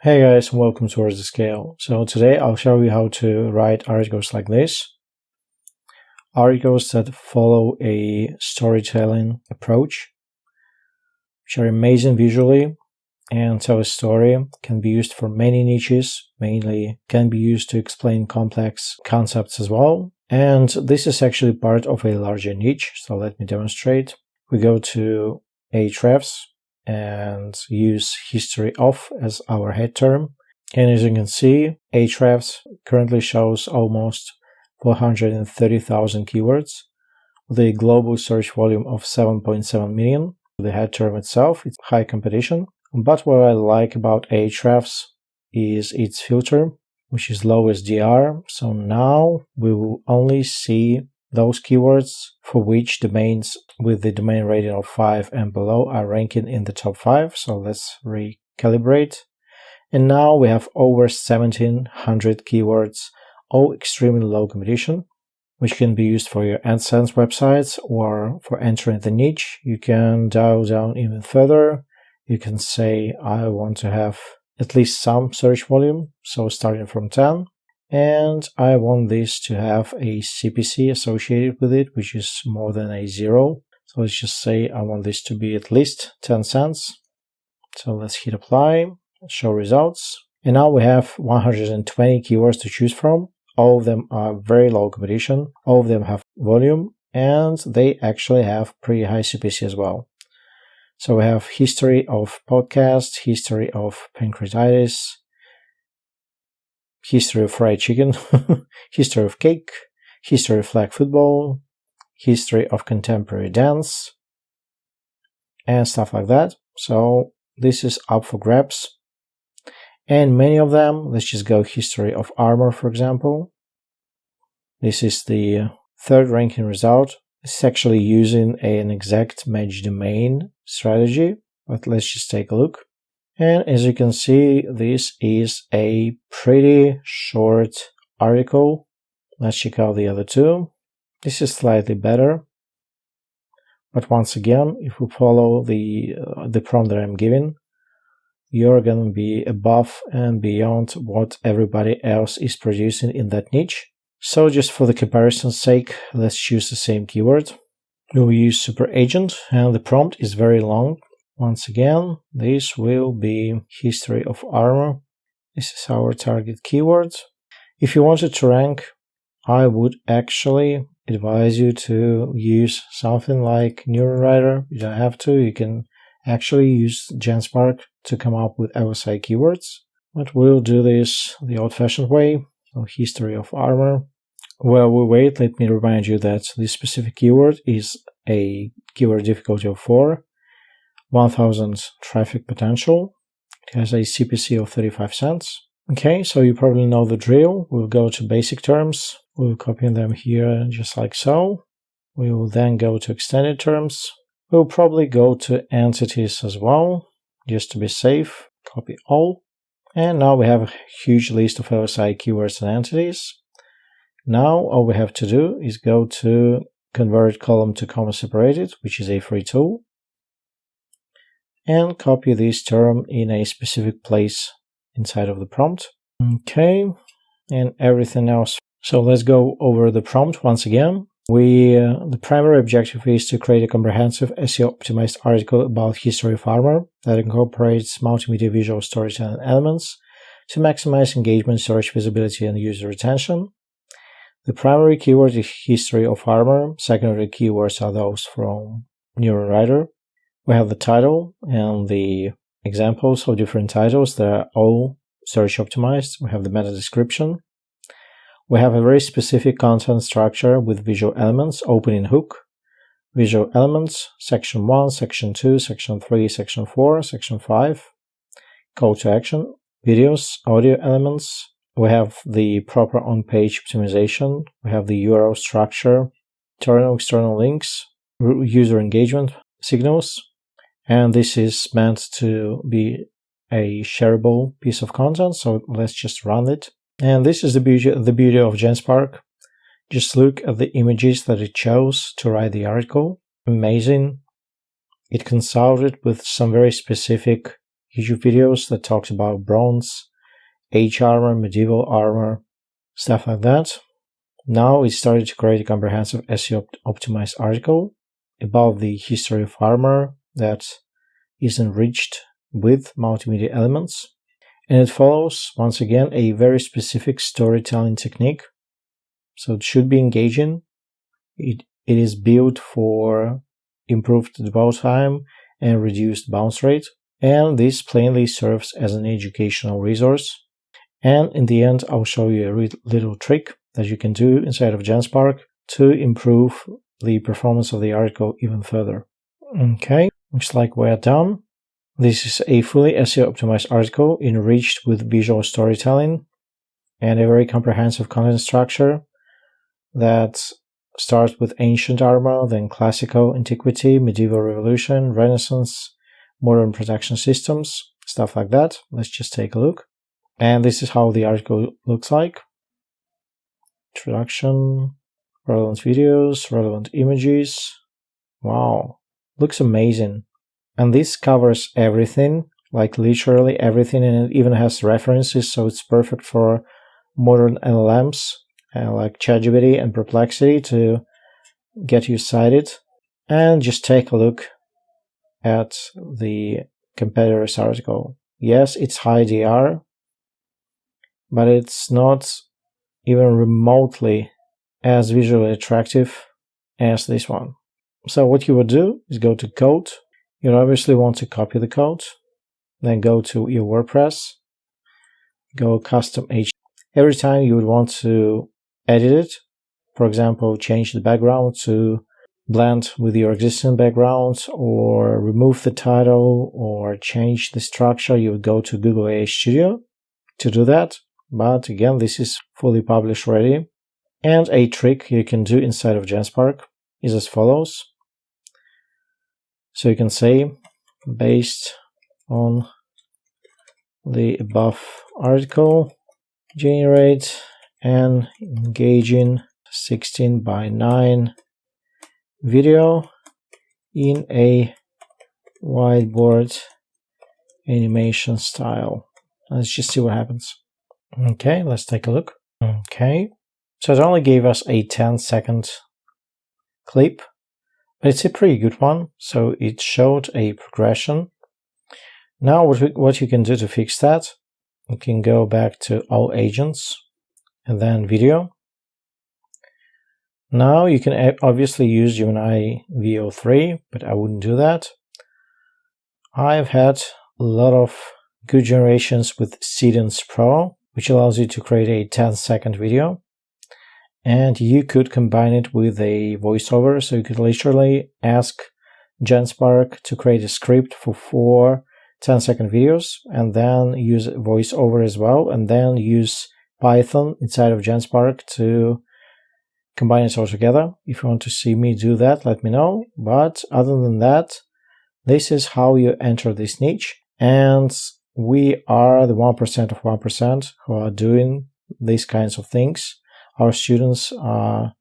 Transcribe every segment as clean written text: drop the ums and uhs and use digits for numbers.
Hey guys, and welcome towards the scale. So today I'll show you how to write articles like this. Articles that follow a storytelling approach, which are amazing visually and tell a story, can be used for many niches, mainly can be used to explain complex concepts as well. And this is actually part of a larger niche, so let me demonstrate. We go to Ahrefs and use history of as our head term. And as you can see, Ahrefs currently shows almost 430,000 keywords with a global search volume of 7.7 million. The head term itself, it's high competition. But what I like about Ahrefs is its filter, which is low SDR. So now we will only see those keywords for which domains with the domain rating of 5 and below are ranking in the top 5. So let's recalibrate. And now we have over 1700 keywords, all extremely low competition, which can be used for your AdSense websites or for entering the niche. You can dial down even further. You can say, I want to have at least some search volume, so starting from 10. And I want this to have a CPC associated with it, which is more than a 0. So let's just say I want this to be at least 10 cents. So let's hit apply, show results. And now we have 120 keywords to choose from. All of them are very low competition. All of them have volume, and they actually have pretty high CPC as well. So we have history of podcast, history of pancreatitis, history of fried chicken, history of cake, history of flag football, history of contemporary dance, and stuff like that. So this is up for grabs. And many of them, let's just go history of armor, for example. This is the third ranking result. It's actually using an exact match domain strategy, but let's just take a look. And as you can see, this is a pretty short article. Let's check out the other two. This is slightly better. But once again, if we follow the prompt that I'm giving, you're going to be above and beyond what everybody else is producing in that niche. So just for the comparison's sake, let's choose the same keyword. We'll use super agent, and the prompt is very long. Once again, this will be history of armor. This is our target keyword. If you wanted to rank, I would actually advise you to use something like NeuronWriter. You don't have to. You can actually use GenSpark to come up with LSI keywords. But we'll do this the old-fashioned way. So history of armor. While we wait, let me remind you that this specific keyword is a keyword difficulty of 4. 1000 traffic potential. It has a CPC of 35 cents. Okay, so you probably know the drill. We'll go to basic terms. We'll copy them here just like so. We will then go to extended terms. We'll probably go to entities as well, just to be safe. Copy all. And now we have a huge list of LSI keywords and entities. Now all we have to do is go to convert column to comma separated, which is a free tool, and copy this term in a specific place inside of the prompt. Okay, and everything else. So let's go over the prompt once again. The primary objective is to create a comprehensive SEO-optimized article about history of armor that incorporates multimedia visual storytelling elements to maximize engagement, search visibility, and user retention. The primary keyword is history of armor. Secondary keywords are those from NeuronWriter. We have the title and the examples of different titles that are all search optimized. We have the meta description. We have a very specific content structure with visual elements, opening hook, visual elements, section 1, section 2, section 3, section 4, section 5, call to action, videos, audio elements. We have the proper on-page optimization. We have the URL structure, internal, external links, user engagement signals. And this is meant to be a shareable piece of content, so let's just run it. And this is the beauty of GenSpark. Just look at the images that it chose to write the article. Amazing. It consulted with some very specific YouTube videos that talks about bronze, age armor, medieval armor, stuff like that. Now it started to create a comprehensive SEO optimized article about the history of armor that is enriched with multimedia elements. And it follows, once again, a very specific storytelling technique. So it should be engaging. It is built for improved dwell time and reduced bounce rate. And this plainly serves as an educational resource. And in the end, I'll show you a little trick that you can do inside of GenSpark to improve the performance of the article even further. Okay, looks like we're done. This is a fully SEO optimized article enriched with visual storytelling and a very comprehensive content structure that starts with ancient armor, then classical antiquity, medieval revolution, Renaissance, modern protection systems, stuff like that. Let's just take a look. And this is how the article looks like. Introduction, relevant videos, relevant images. Wow, looks amazing. And this covers everything, like literally everything, and it even has references, so it's perfect for modern LLMs like ChatGPT and Perplexity to get you cited. And just take a look at the competitor's article. Yes, it's high DR, but it's not even remotely as visually attractive as this one. So what you would do is go to code. You obviously want to copy the code, then go to your WordPress, go custom HTML. Every time you would want to edit it, for example, change the background to blend with your existing background, or remove the title, or change the structure, you would go to Google AI Studio to do that. But again, this is fully published ready. And a trick you can do inside of GenSpark is as follows. So you can say, based on the above article, generate an engaging 16:9 video in a whiteboard animation style. Let's just see what happens. Okay, let's take a look. Okay, so it only gave us a 10-second clip, but it's a pretty good one. So it showed a progression. Now what you can do to fix that, you can go back to all agents and then video. Now you can obviously use Gemini VO3, but I wouldn't do that. I've had a lot of good generations with Seedance Pro, which allows you to create a 10-second video. And you could combine it with a voiceover. So you could literally ask GenSpark to create a script for 4 10-second videos, and then use voiceover as well, and then use Python inside of GenSpark to combine it all together. If you want to see me do that, let me know. But other than that, this is how you enter this niche. And we are the 1% of 1% who are doing these kinds of things. Our students are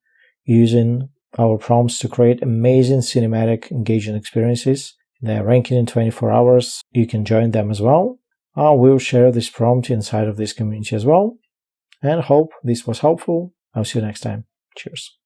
using our prompts to create amazing cinematic, engaging experiences. They're ranking in 24 hours. You can join them as well. I will share this prompt inside of this community as well. And hope this was helpful. I'll see you next time. Cheers.